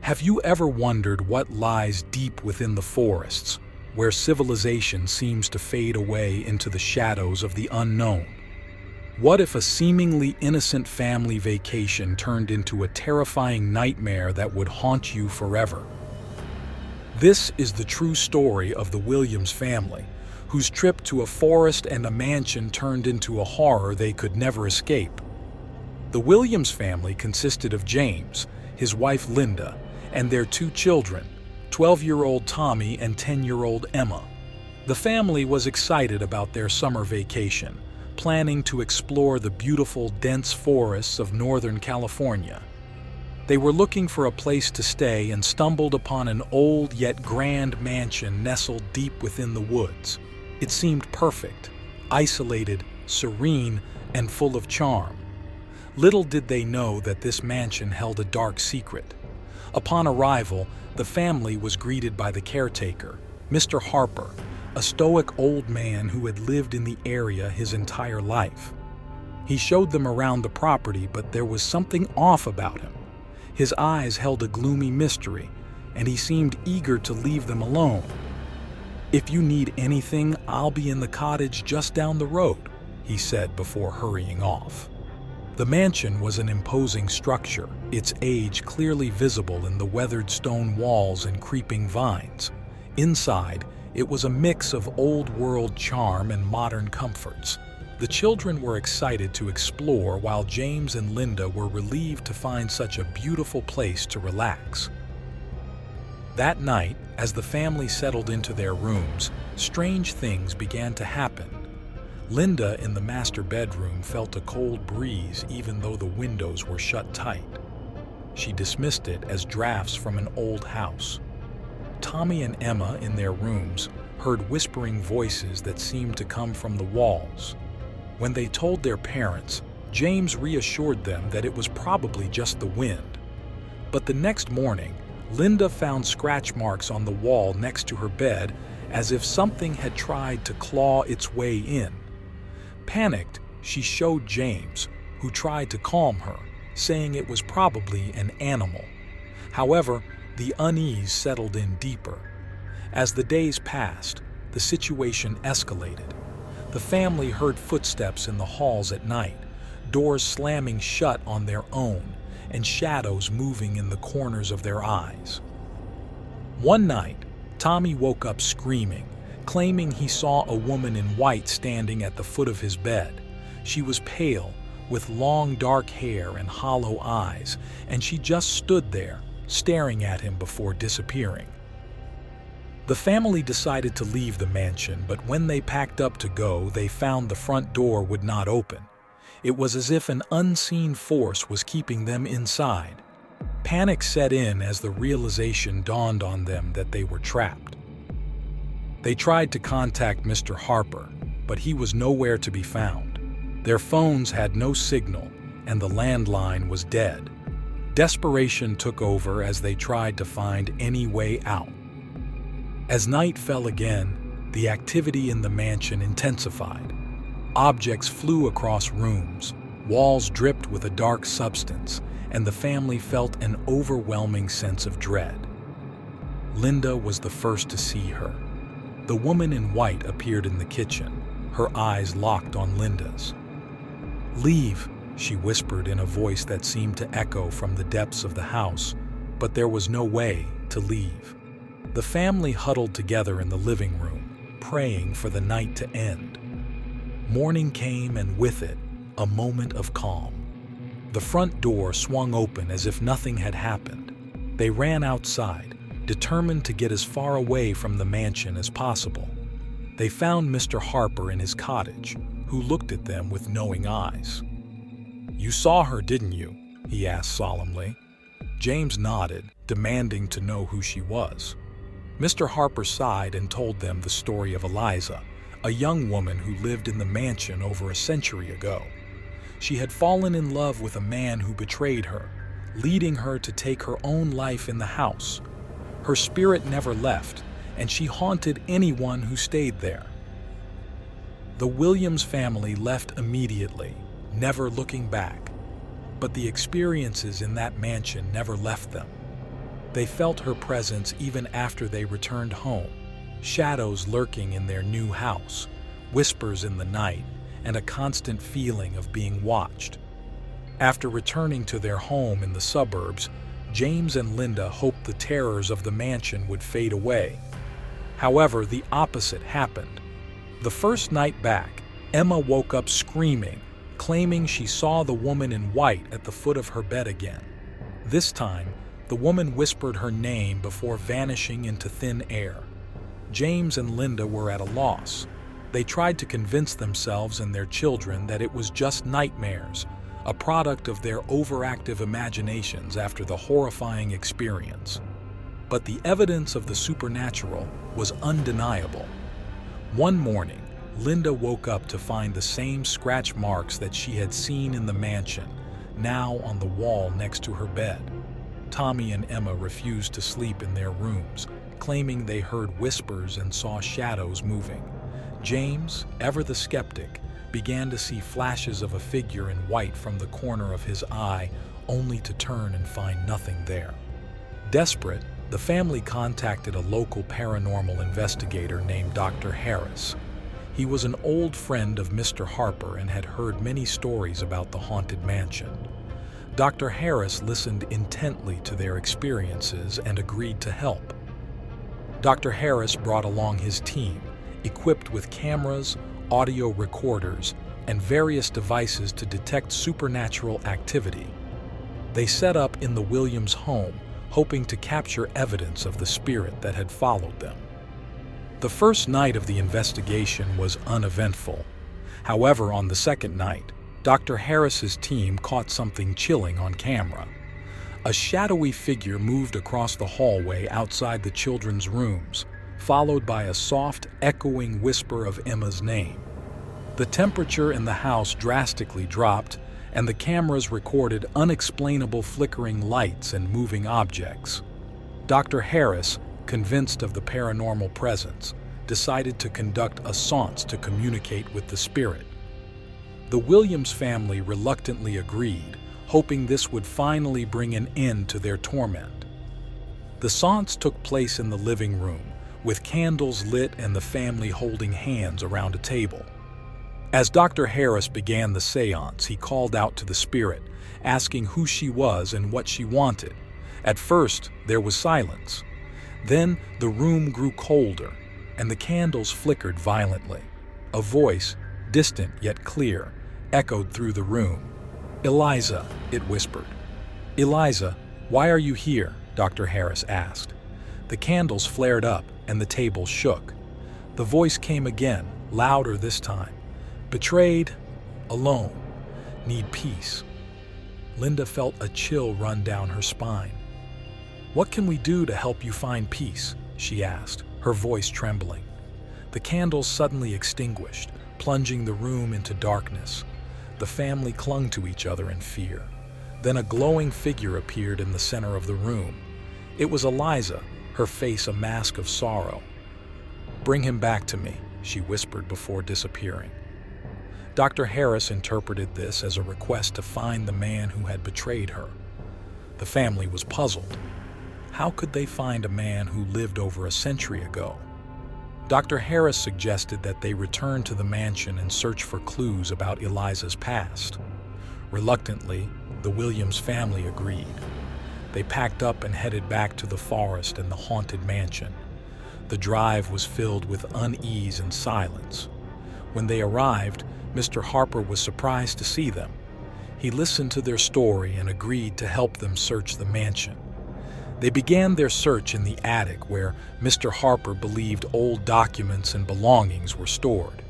Have you ever wondered what lies deep within the forests, where civilization seems to fade away into the shadows of the unknown? What if a seemingly innocent family vacation turned into a terrifying nightmare that would haunt you forever? This is the true story of the Williams family, whose trip to a forest and a mansion turned into a horror they could never escape. The Williams family consisted of James, his wife Linda, and their two children, 12-year-old Tommy and 10-year-old Emma. The family was excited about their summer vacation, planning to explore the beautiful, dense forests of Northern California. They were looking for a place to stay and stumbled upon an old yet grand mansion nestled deep within the woods. It seemed perfect, isolated, serene, and full of charm. Little did they know that this mansion held a dark secret. Upon arrival, the family was greeted by the caretaker, Mr. Harper, a stoic old man who had lived in the area his entire life. He showed them around the property, but there was something off about him. His eyes held a gloomy mystery, and he seemed eager to leave them alone. "If you need anything, I'll be in the cottage just down the road," he said before hurrying off. The mansion was an imposing structure, its age clearly visible in the weathered stone walls and creeping vines. Inside, it was a mix of old-world charm and modern comforts. The children were excited to explore, while James and Linda were relieved to find such a beautiful place to relax. That night, as the family settled into their rooms, strange things began to happen. Linda in the master bedroom felt a cold breeze even though the windows were shut tight. She dismissed it as drafts from an old house. Tommy and Emma in their rooms heard whispering voices that seemed to come from the walls. When they told their parents, James reassured them that it was probably just the wind. But the next morning, Linda found scratch marks on the wall next to her bed, as if something had tried to claw its way in. Panicked, she showed James, who tried to calm her, saying it was probably an animal. However, the unease settled in deeper. As the days passed, the situation escalated. The family heard footsteps in the halls at night, doors slamming shut on their own, and shadows moving in the corners of their eyes. One night, Tommy woke up screaming, claiming he saw a woman in white standing at the foot of his bed. She was pale, with long dark hair and hollow eyes, and she just stood there, staring at him before disappearing. The family decided to leave the mansion, but when they packed up to go, they found the front door would not open. It was as if an unseen force was keeping them inside. Panic set in as the realization dawned on them that they were trapped. They tried to contact Mr. Harper, but he was nowhere to be found. Their phones had no signal, and the landline was dead. Desperation took over as they tried to find any way out. As night fell again, the activity in the mansion intensified. Objects flew across rooms, walls dripped with a dark substance, and the family felt an overwhelming sense of dread. Linda was the first to see her. The woman in white appeared in the kitchen, her eyes locked on Linda's. "Leave," she whispered in a voice that seemed to echo from the depths of the house, but there was no way to leave. The family huddled together in the living room, praying for the night to end. Morning came, and with it, a moment of calm. The front door swung open as if nothing had happened. They ran outside, determined to get as far away from the mansion as possible. They found Mr. Harper in his cottage, who looked at them with knowing eyes. "You saw her, didn't you?" he asked solemnly. James nodded, demanding to know who she was. Mr. Harper sighed and told them the story of Eliza, a young woman who lived in the mansion over a century ago. She had fallen in love with a man who betrayed her, leading her to take her own life in the house. Her spirit never left, and she haunted anyone who stayed there. The Williams family left immediately, never looking back. But the experiences in that mansion never left them. They felt her presence even after they returned home, shadows lurking in their new house, whispers in the night, and a constant feeling of being watched. After returning to their home in the suburbs, James and Linda hoped the terrors of the mansion would fade away. However, the opposite happened. The first night back, Emma woke up screaming, claiming she saw the woman in white at the foot of her bed again. This time, the woman whispered her name before vanishing into thin air. James and Linda were at a loss. They tried to convince themselves and their children that it was just nightmares, a product of their overactive imaginations after the horrifying experience. But the evidence of the supernatural was undeniable. One morning, Linda woke up to find the same scratch marks that she had seen in the mansion, now on the wall next to her bed. Tommy and Emma refused to sleep in their rooms, claiming they heard whispers and saw shadows moving. James, ever the skeptic, began to see flashes of a figure in white from the corner of his eye, only to turn and find nothing there. Desperate, the family contacted a local paranormal investigator named Dr. Harris. He was an old friend of Mr. Harper and had heard many stories about the haunted mansion. Dr. Harris listened intently to their experiences and agreed to help. Dr. Harris brought along his team, equipped with cameras, audio recorders, and various devices to detect supernatural activity. They set up in the Williams home, hoping to capture evidence of the spirit that had followed them. The first night of the investigation was uneventful. However, on the second night, Dr. Harris's team caught something chilling on camera. A shadowy figure moved across the hallway outside the children's rooms, followed by a soft, echoing whisper of Emma's name. The temperature in the house drastically dropped, and the cameras recorded unexplainable flickering lights and moving objects. Dr. Harris, convinced of the paranormal presence, decided to conduct a seance to communicate with the spirit. The Williams family reluctantly agreed, hoping this would finally bring an end to their torment. The seance took place in the living room, with candles lit and the family holding hands around a table. As Dr. Harris began the seance, he called out to the spirit, asking who she was and what she wanted. At first, there was silence. Then the room grew colder, and the candles flickered violently. A voice, distant yet clear, echoed through the room. "Eliza," it whispered. "Eliza, why are you here?" Dr. Harris asked. The candles flared up, and the table shook. The voice came again, louder this time. "Betrayed, alone, need peace." Linda felt a chill run down her spine. "What can we do to help you find peace?" she asked, her voice trembling. The candles suddenly extinguished, plunging the room into darkness. The family clung to each other in fear. Then a glowing figure appeared in the center of the room. It was Eliza, her face a mask of sorrow. "Bring him back to me," she whispered before disappearing. Dr. Harris interpreted this as a request to find the man who had betrayed her. The family was puzzled. How could they find a man who lived over a century ago? Dr. Harris suggested that they return to the mansion and search for clues about Eliza's past. Reluctantly, the Williams family agreed. They packed up and headed back to the forest and the haunted mansion. The drive was filled with unease and silence. When they arrived, Mr. Harper was surprised to see them. He listened to their story and agreed to help them search the mansion. They began their search in the attic where Mr. Harper believed old documents and belongings were stored.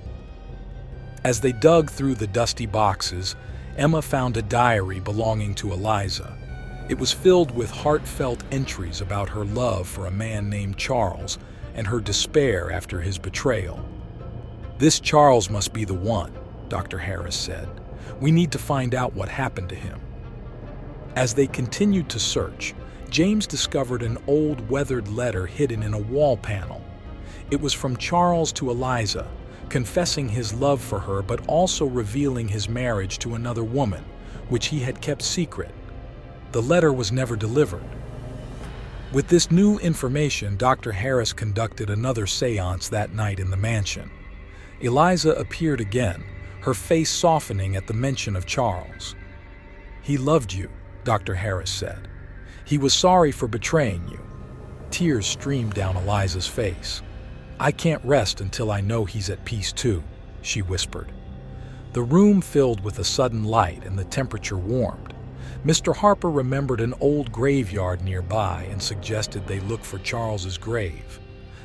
As they dug through the dusty boxes, Emma found a diary belonging to Eliza. It was filled with heartfelt entries about her love for a man named Charles and her despair after his betrayal. "This Charles must be the one," Dr. Harris said. "We need to find out what happened to him." As they continued to search, James discovered an old weathered letter hidden in a wall panel. It was from Charles to Eliza, confessing his love for her but also revealing his marriage to another woman, which he had kept secret. The letter was never delivered. With this new information, Dr. Harris conducted another seance that night in the mansion. Eliza appeared again, her face softening at the mention of Charles. "He loved you," Dr. Harris said. "He was sorry for betraying you." Tears streamed down Eliza's face. "I can't rest until I know he's at peace too," she whispered. The room filled with a sudden light and the temperature warmed. Mr. Harper remembered an old graveyard nearby and suggested they look for Charles's grave.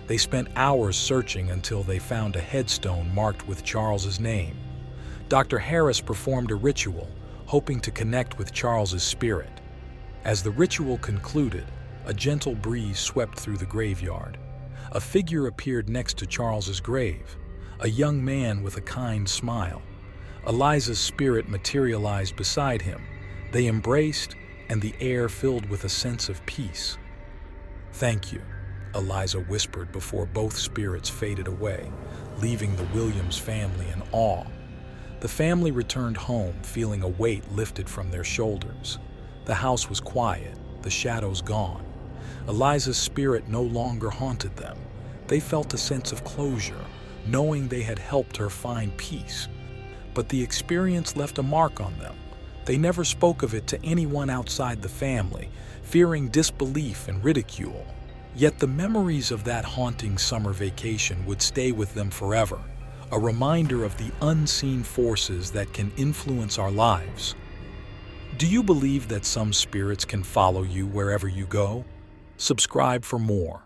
They spent hours searching until they found a headstone marked with Charles's name. Dr. Harris performed a ritual, hoping to connect with Charles's spirit. As the ritual concluded, a gentle breeze swept through the graveyard. A figure appeared next to Charles's grave, a young man with a kind smile. Eliza's spirit materialized beside him. They embraced, and the air filled with a sense of peace. "Thank you," Eliza whispered before both spirits faded away, leaving the Williams family in awe. The family returned home, feeling a weight lifted from their shoulders. The house was quiet, the shadows gone. Eliza's spirit no longer haunted them. They felt a sense of closure, knowing they had helped her find peace. But the experience left a mark on them. They never spoke of it to anyone outside the family, fearing disbelief and ridicule. Yet the memories of that haunting summer vacation would stay with them forever, a reminder of the unseen forces that can influence our lives. Do you believe that some spirits can follow you wherever you go? Subscribe for more.